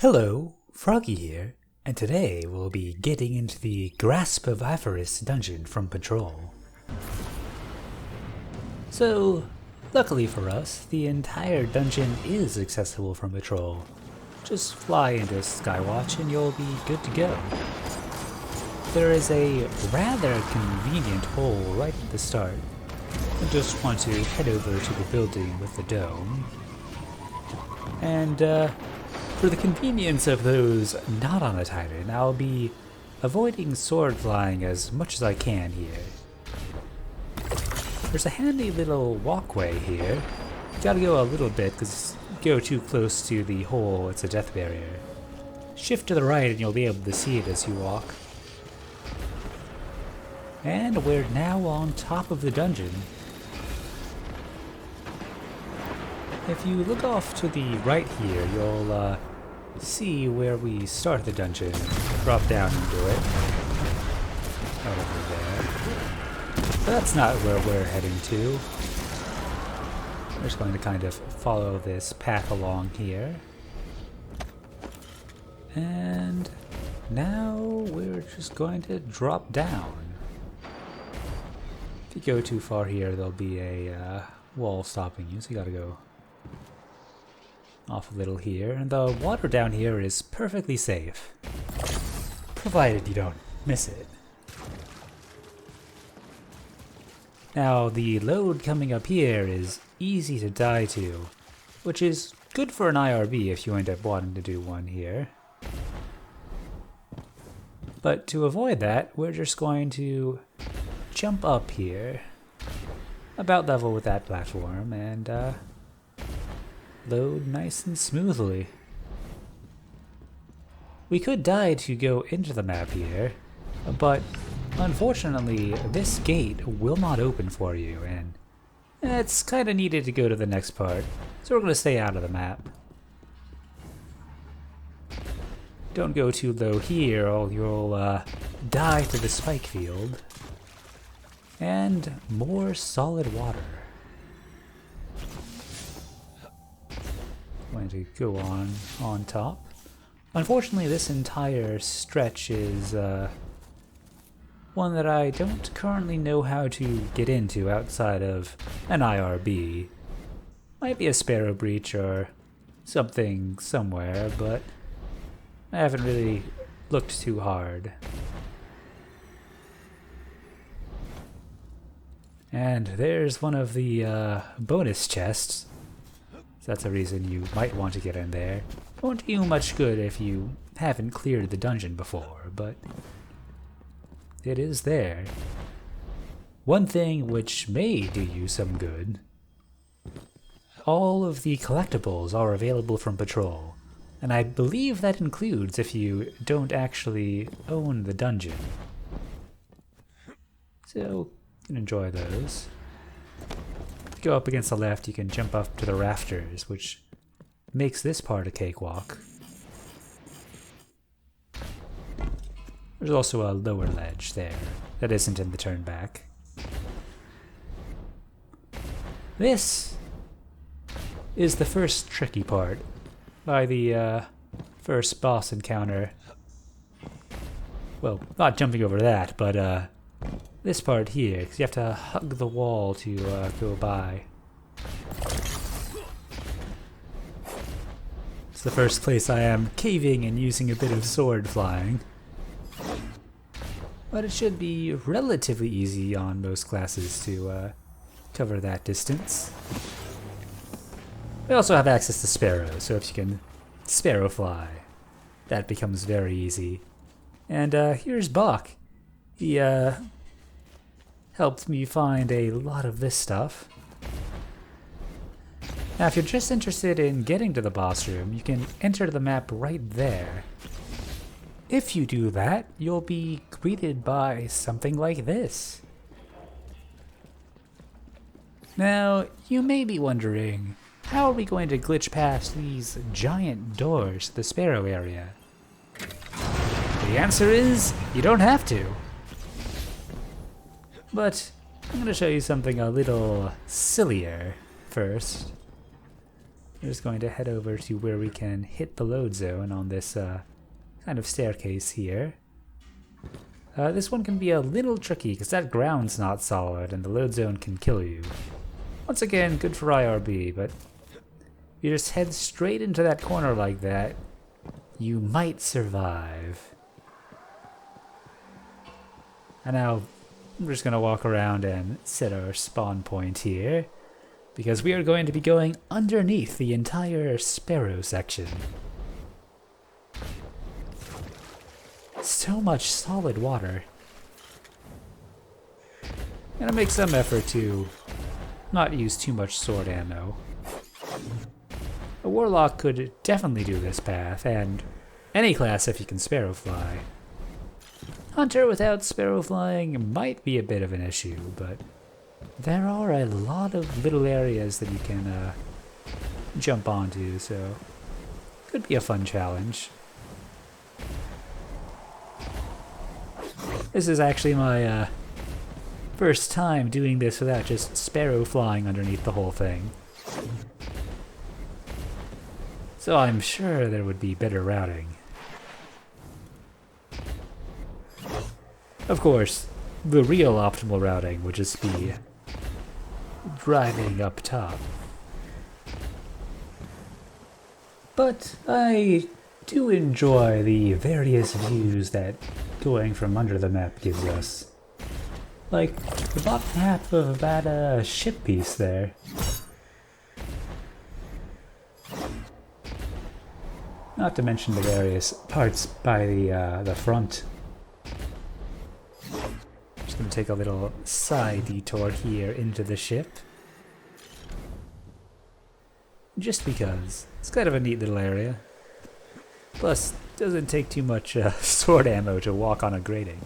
Hello, Froggy here, and today we'll be getting into the Grasp of Avarice dungeon from Patrol. So, luckily for us, the entire dungeon is accessible from Patrol. Just fly into Skywatch and you'll be good to go. There is a rather convenient hole right at the start. I just want to head over to the building with the dome. And for the convenience of those not on a Titan, I'll be avoiding sword flying as much as I can here. There's a handy little walkway here. Gotta go a little bit because if you go too close to the hole, it's a death barrier. Shift to the right and you'll be able to see it as you walk. And we're now on top of the dungeon. If you look off to the right here, you'll see where we start the dungeon. Drop down into it. Right over there. But that's not where we're heading to. We're just going to kind of follow this path along here. And now we're just going to drop down. If you go too far here, there'll be a wall stopping you, so you gotta go off a little here, and the water down here is perfectly safe, provided you don't miss it. Now, the load coming up here is easy to die to, which is good for an IRB if you end up wanting to do one here. But to avoid that, we're just going to jump up here, about level with that platform, and load nice and smoothly. We could die to go into the map here, but unfortunately this gate will not open for you, and it's kind of needed to go to the next part, so we're going to stay out of the map. Don't go too low here or you'll die to the spike field. And more solid water. Going to go on top. Unfortunately, this entire stretch is one that I don't currently know how to get into outside of an IRB. Might be a Sparrow Breach or something somewhere, but I haven't really looked too hard. And there's one of the bonus chests. So that's a reason you might want to get in there. Won't do you much good if you haven't cleared the dungeon before, but it is there. One thing which may do you some good: all of the collectibles are available from Patrol, and I believe that includes if you don't actually own the dungeon. So you can enjoy those. If you go up against the left, you can jump up to the rafters, which makes this part a cakewalk. There's also a lower ledge there that isn't in the turn back. This is the first tricky part by the first boss encounter. Well, not jumping over that, but this part here, because you have to hug the wall to go by. It's the first place I am caving and using a bit of sword flying. But it should be relatively easy on most classes to cover that distance. We also have access to Sparrow, so if you can Sparrow fly, that becomes very easy. And here's Bach. He helped me find a lot of this stuff. Now, if you're just interested in getting to the boss room, you can enter the map right there. If you do that, you'll be greeted by something like this. Now, you may be wondering, how are we going to glitch past these giant doors to the Sparrow area? The answer is, you don't have to. But I'm going to show you something a little sillier first. we're just going to head over to where we can hit the load zone on this kind of staircase here. This one can be a little tricky because that ground's not solid and the load zone can kill you. Once again, good for IRB, but if you just head straight into that corner like that, you might survive. And now we're just going to walk around and set our spawn point here, because we are going to be going underneath the entire Sparrow section. So much solid water. I'm gonna make some effort to not use too much sword ammo. A warlock could definitely do this path, and any class if you can sparrow fly. Hunter without sparrow flying might be a bit of an issue, but there are a lot of little areas that you can jump onto, so could be a fun challenge. This is actually my first time doing this without just sparrow flying underneath the whole thing. So I'm sure there would be better routing. Of course, the real optimal routing would just be driving up top. But I do enjoy the various views that going from under the map gives us. Like the bottom half of that ship piece there. Not to mention the various parts by the front. Just gonna take a little side detour here into the ship. Just because. It's kind of a neat little area. Plus, doesn't take too much sword ammo to walk on a grating.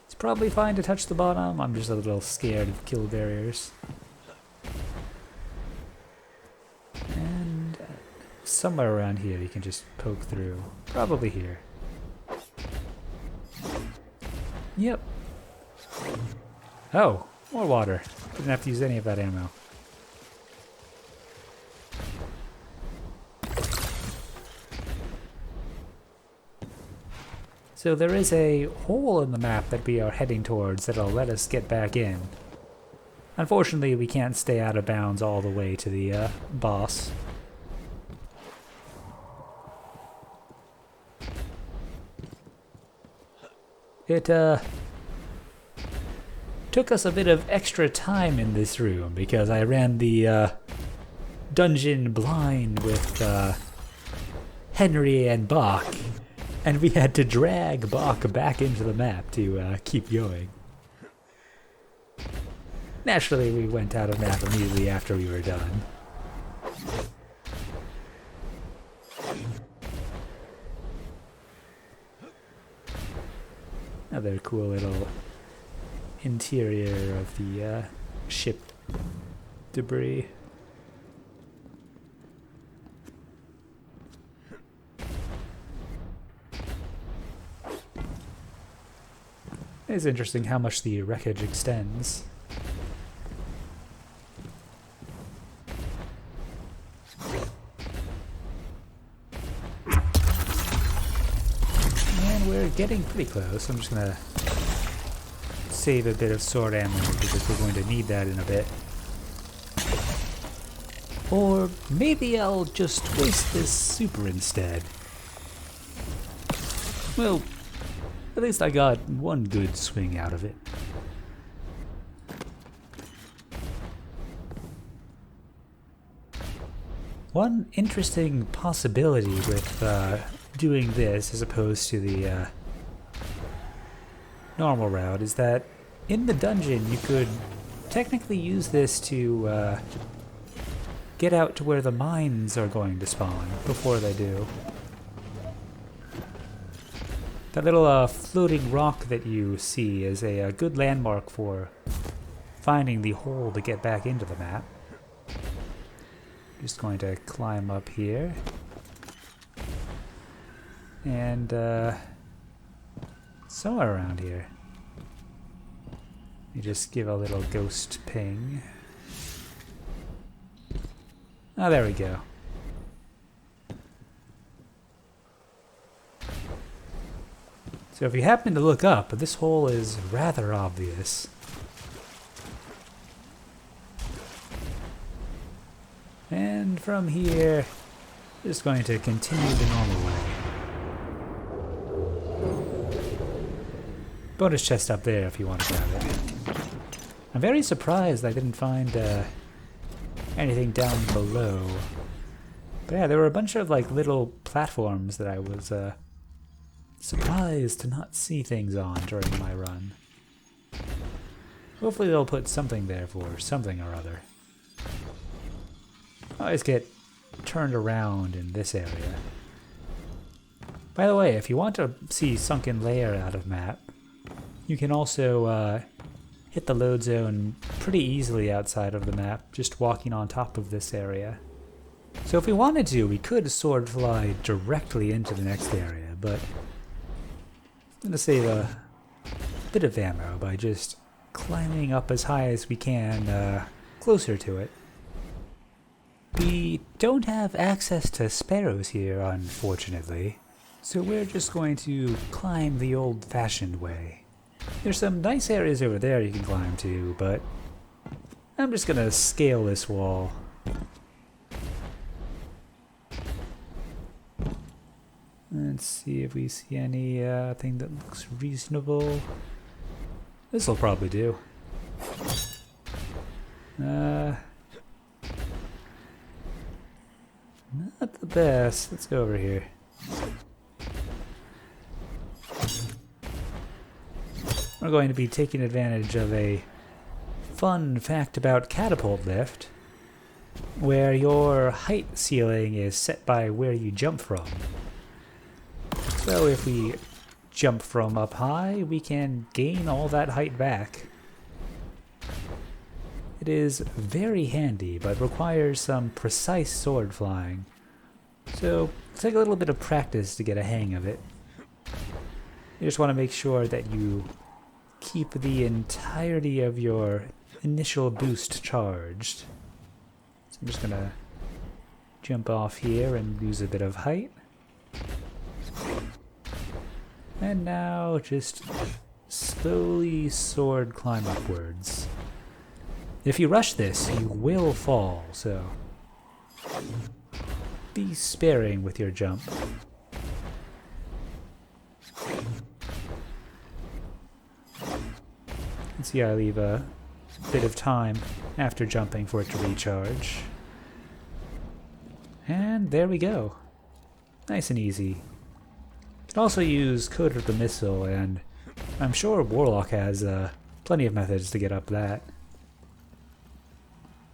It's probably fine to touch the bottom, I'm just a little scared of kill barriers. And somewhere around here you can just poke through. Probably here. Yep. Oh, more water. Didn't have to use any of that ammo. So there is a hole in the map that we are heading towards that'll let us get back in. Unfortunately, we can't stay out of bounds all the way to the boss. It took us a bit of extra time in this room because I ran the dungeon blind with Henry and Bach. And we had to drag Bach back into the map to keep going. Naturally, we went out of map immediately after we were done. Another cool little interior of the ship debris. It's interesting how much the wreckage extends. And we're getting pretty close. I'm just gonna save a bit of sword ammo because we're going to need that in a bit. Or maybe I'll just waste this super instead. Well, at least I got one good swing out of it. One interesting possibility with doing this as opposed to the normal route is that in the dungeon you could technically use this to get out to where the mines are going to spawn before they do. That little floating rock that you see is a good landmark for finding the hole to get back into the map. Just going to climb up here. And somewhere around here. You just give a little ghost ping. Ah, there we go. So if you happen to look up, this hole is rather obvious. And from here, just going to continue the normal way. Bonus chest up there if you want to grab it. I'm very surprised I didn't find anything down below. But yeah, there were a bunch of like little platforms that I was surprised to not see things on during my run. Hopefully they'll put something there for something or other. I always get turned around in this area. By the way, if you want to see Sunken Lair out of map, you can also hit the load zone pretty easily outside of the map, just walking on top of this area. So if we wanted to, we could sword fly directly into the next area, but I'm going to save a bit of ammo by just climbing up as high as we can, closer to it. We don't have access to sparrows here, unfortunately, so we're just going to climb the old-fashioned way. There's some nice areas over there you can climb to, but I'm just going to scale this wall. Let's see if we see anything that looks reasonable. This'll probably do. Not the best. Let's go over here. We're going to be taking advantage of a fun fact about catapult lift, where your height ceiling is set by where you jump from. So if we jump from up high, we can gain all that height back. It is very handy, but requires some precise sword flying. So take a little bit of practice to get a hang of it. You just want to make sure that you keep the entirety of your initial boost charged. So I'm just going to jump off here and lose a bit of height. And now just slowly sword climb upwards. If you rush this, you will fall, so be sparing with your jump. And see, I leave a bit of time after jumping for it to recharge. And there we go. Nice and easy. You can also use Coder the Missile, and I'm sure Warlock has plenty of methods to get up that.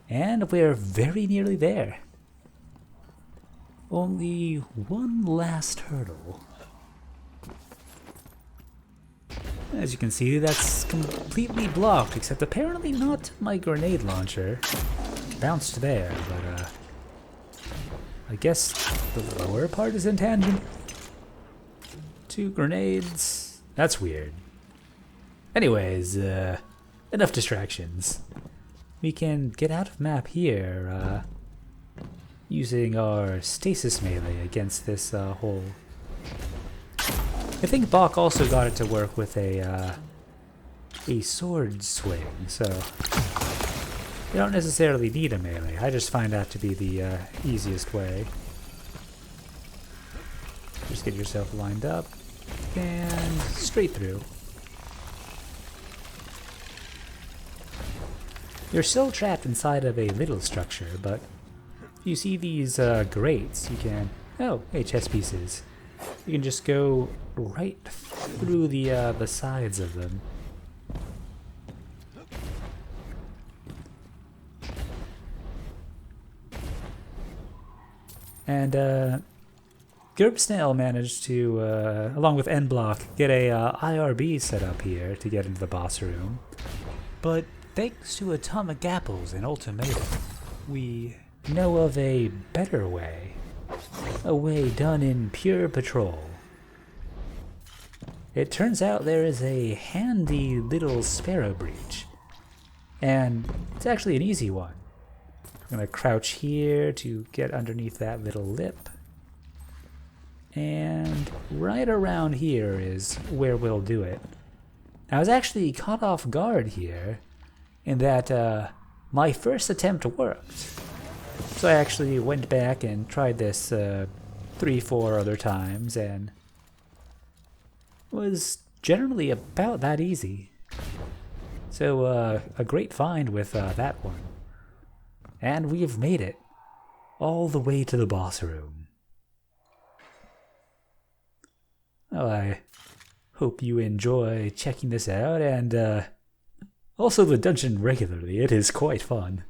And we're very nearly there. Only one last hurdle. As you can see, that's completely blocked, except apparently not my grenade launcher. Bounced there, but I guess the lower part is in tangent. 2 grenades. That's weird. Anyways, enough distractions. We can get out of map here, using our stasis melee against this hole. I think Bach also got it to work with a sword swing, so you don't necessarily need a melee. I just find that to be the easiest way. Just get yourself lined up and straight through. You're still trapped inside of a little structure, but you see these grates, you can... Oh, hey, chest pieces. You can just go right through the sides of them. And Gerbsnail managed to, along with Nblock, get a IRB set up here to get into the boss room. But thanks to Atomic Apples and Ultimatum, we know of a better way. A way done in pure patrol. It turns out there is a handy little sparrow breach. And it's actually an easy one. I'm gonna crouch here to get underneath that little lip. And right around here is where we'll do it. I was actually caught off guard here in that my first attempt worked. So I actually went back and tried this 3-4 other times and was generally about that easy. So a great find with that one. And we've made it all the way to the boss room. Well, I hope you enjoy checking this out and also the dungeon regularly. It is quite fun.